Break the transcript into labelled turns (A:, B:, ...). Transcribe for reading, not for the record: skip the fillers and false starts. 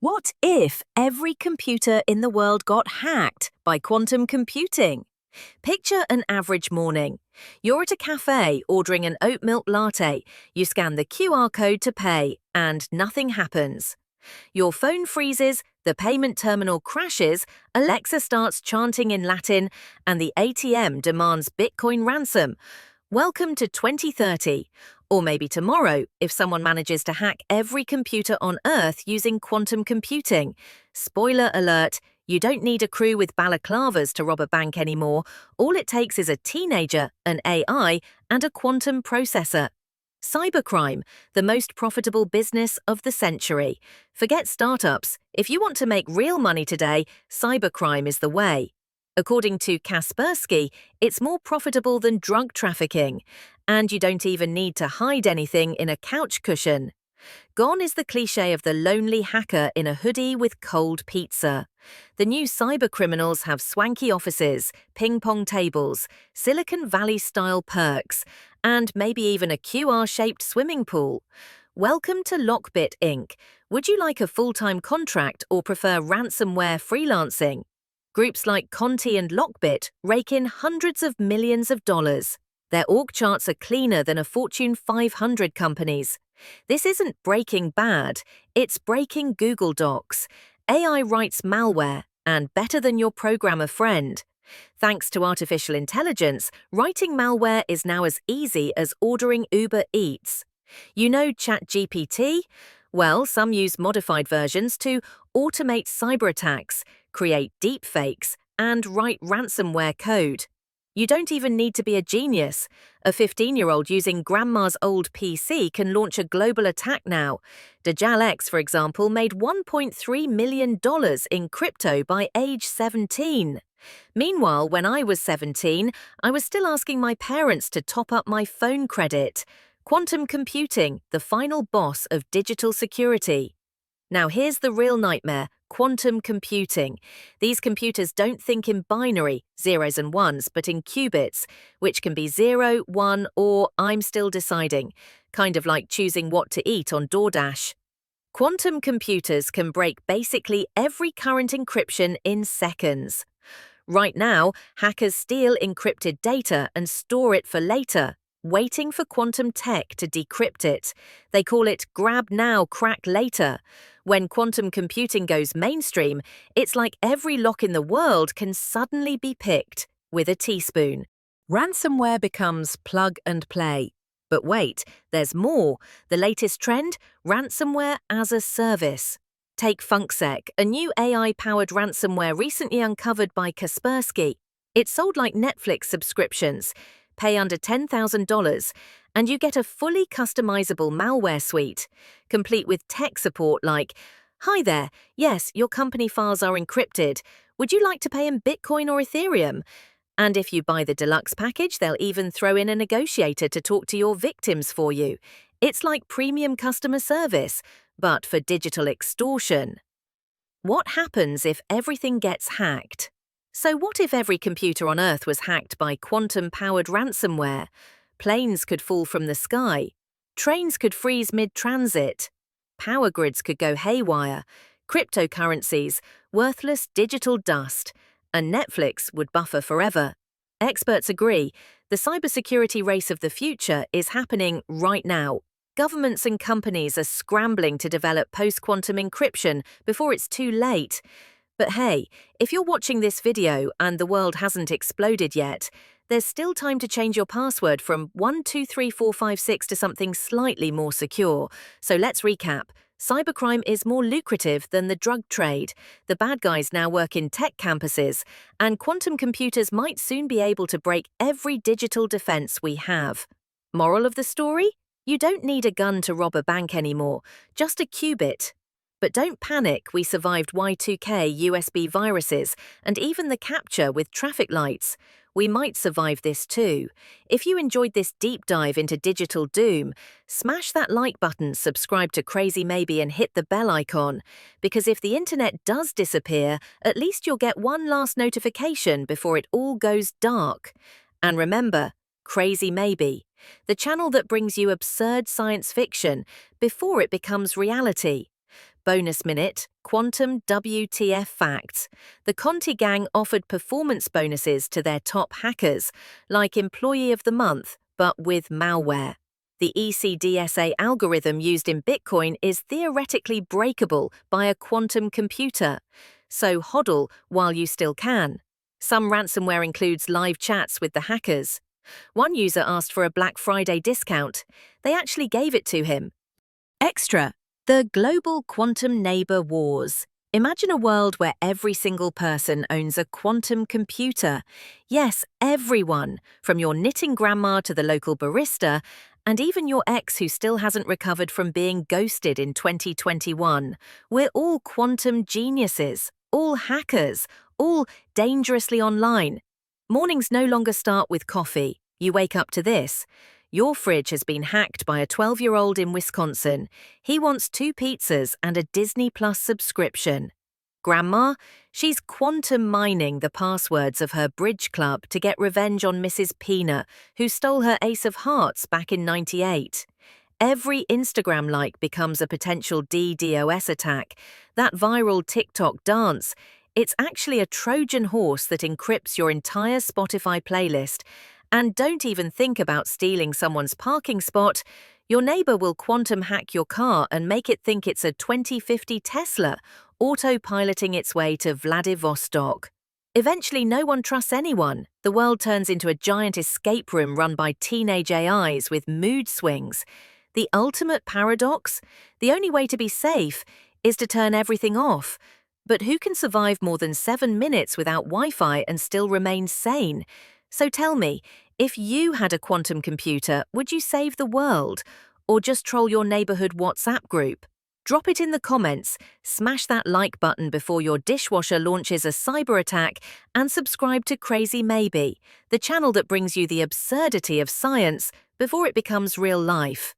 A: What if every computer in the world got hacked by quantum computing? Picture an average morning. You're at a cafe ordering an oat milk latte. You scan the QR code to pay, and nothing happens. Your phone freezes, the payment terminal crashes, Alexa starts chanting in Latin, and the ATM demands Bitcoin ransom. Welcome to 2030. Or maybe tomorrow, if someone manages to hack every computer on Earth using quantum computing. Spoiler alert, you don't need a crew with balaclavas to rob a bank anymore. All it takes is a teenager, an AI, and a quantum processor. Cybercrime, the most profitable business of the century. Forget startups. If you want to make real money today, cybercrime is the way. According to Kaspersky, it's more profitable than drug trafficking, and you don't even need to hide anything in a couch cushion. Gone is the cliché of the lonely hacker in a hoodie with cold pizza. The new cybercriminals have swanky offices, ping-pong tables, Silicon Valley-style perks, and maybe even a QR-shaped swimming pool. Welcome to Lockbit Inc. Would you like a full-time contract or prefer ransomware freelancing? Groups like Conti and Lockbit rake in hundreds of millions of dollars. Their org charts are cleaner than a Fortune 500 companies. This isn't Breaking Bad, it's breaking Google Docs. AI writes malware, and better than your programmer friend. Thanks to artificial intelligence, writing malware is now as easy as ordering Uber Eats. You know ChatGPT? Well, some use modified versions to automate cyber attacks, create deepfakes, and write ransomware code. You don't even need to be a genius. A 15-year-old using grandma's old PC can launch a global attack now. Dajjal X, for example, made $1.3 million in crypto by age 17. Meanwhile, when I was 17, I was still asking my parents to top up my phone credit. Quantum computing, the final boss of digital security. Now here's the real nightmare, quantum computing. These computers don't think in binary, zeros and ones, but in qubits, which can be 0, 1, or I'm still deciding, kind of like choosing what to eat on DoorDash. Quantum computers can break basically every current encryption in seconds. Right now, hackers steal encrypted data and store it for later, waiting for quantum tech to decrypt it. They call it grab now, crack later. When quantum computing goes mainstream, it's like every lock in the world can suddenly be picked with a teaspoon. Ransomware becomes plug and play. But wait, there's more. The latest trend? Ransomware as a service. Take FunkSec, a new AI-powered ransomware recently uncovered by Kaspersky. It's sold like Netflix subscriptions. Pay under $10,000, and you get a fully customizable malware suite, complete with tech support like, "Hi there, yes, your company files are encrypted. Would you like to pay in Bitcoin or Ethereum?" And if you buy the deluxe package, they'll even throw in a negotiator to talk to your victims for you. It's like premium customer service, but for digital extortion. What happens if everything gets hacked? So what if every computer on Earth was hacked by quantum-powered ransomware? Planes could fall from the sky. Trains could freeze mid-transit. Power grids could go haywire. Cryptocurrencies, worthless digital dust. And Netflix would buffer forever. Experts agree, the cybersecurity race of the future is happening right now. Governments and companies are scrambling to develop post-quantum encryption before it's too late. But hey, if you're watching this video and the world hasn't exploded yet, there's still time to change your password from 123456 to something slightly more secure. So let's recap. Cybercrime is more lucrative than the drug trade. The bad guys now work in tech campuses, and quantum computers might soon be able to break every digital defense we have. Moral of the story? You don't need a gun to rob a bank anymore, just a qubit. But don't panic, we survived Y2K USB viruses and even the capture with traffic lights. We might survive this too. If you enjoyed this deep dive into digital doom, smash that like button, subscribe to Crazy Maybe and hit the bell icon. Because if the internet does disappear, at least you'll get one last notification before it all goes dark. And remember, Crazy Maybe, the channel that brings you absurd science fiction before it becomes reality. Bonus Minute, Quantum WTF Facts. The Conti gang offered performance bonuses to their top hackers, like Employee of the Month, but with malware. The ECDSA algorithm used in Bitcoin is theoretically breakable by a quantum computer. So hodl while you still can. Some ransomware includes live chats with the hackers. One user asked for a Black Friday discount. They actually gave it to him. Extra. The Global Quantum Neighbor Wars. Imagine a world where every single person owns a quantum computer. Yes, everyone, from your knitting grandma to the local barista, and even your ex who still hasn't recovered from being ghosted in 2021. We're all quantum geniuses, all hackers, all dangerously online. Mornings no longer start with coffee. You wake up to this. Your fridge has been hacked by a 12-year-old in Wisconsin. He wants 2 pizzas and a Disney Plus subscription. Grandma, she's quantum mining the passwords of her bridge club to get revenge on Mrs. Peanut, who stole her ace of hearts back in '98. Every Instagram like becomes a potential DDoS attack. That viral TikTok dance, it's actually a Trojan horse that encrypts your entire Spotify playlist. And don't even think about stealing someone's parking spot. Your neighbor will quantum hack your car and make it think it's a 2050 Tesla, autopiloting its way to Vladivostok. Eventually, no one trusts anyone. The world turns into a giant escape room run by teenage AIs with mood swings. The ultimate paradox? The only way to be safe is to turn everything off. But who can survive more than 7 minutes without Wi-Fi and still remain sane? So tell me, if you had a quantum computer, would you save the world? Or just troll your neighborhood WhatsApp group? Drop it in the comments, smash that like button before your dishwasher launches a cyber attack, and subscribe to Crazy Maybe, the channel that brings you the absurdity of science before it becomes real life.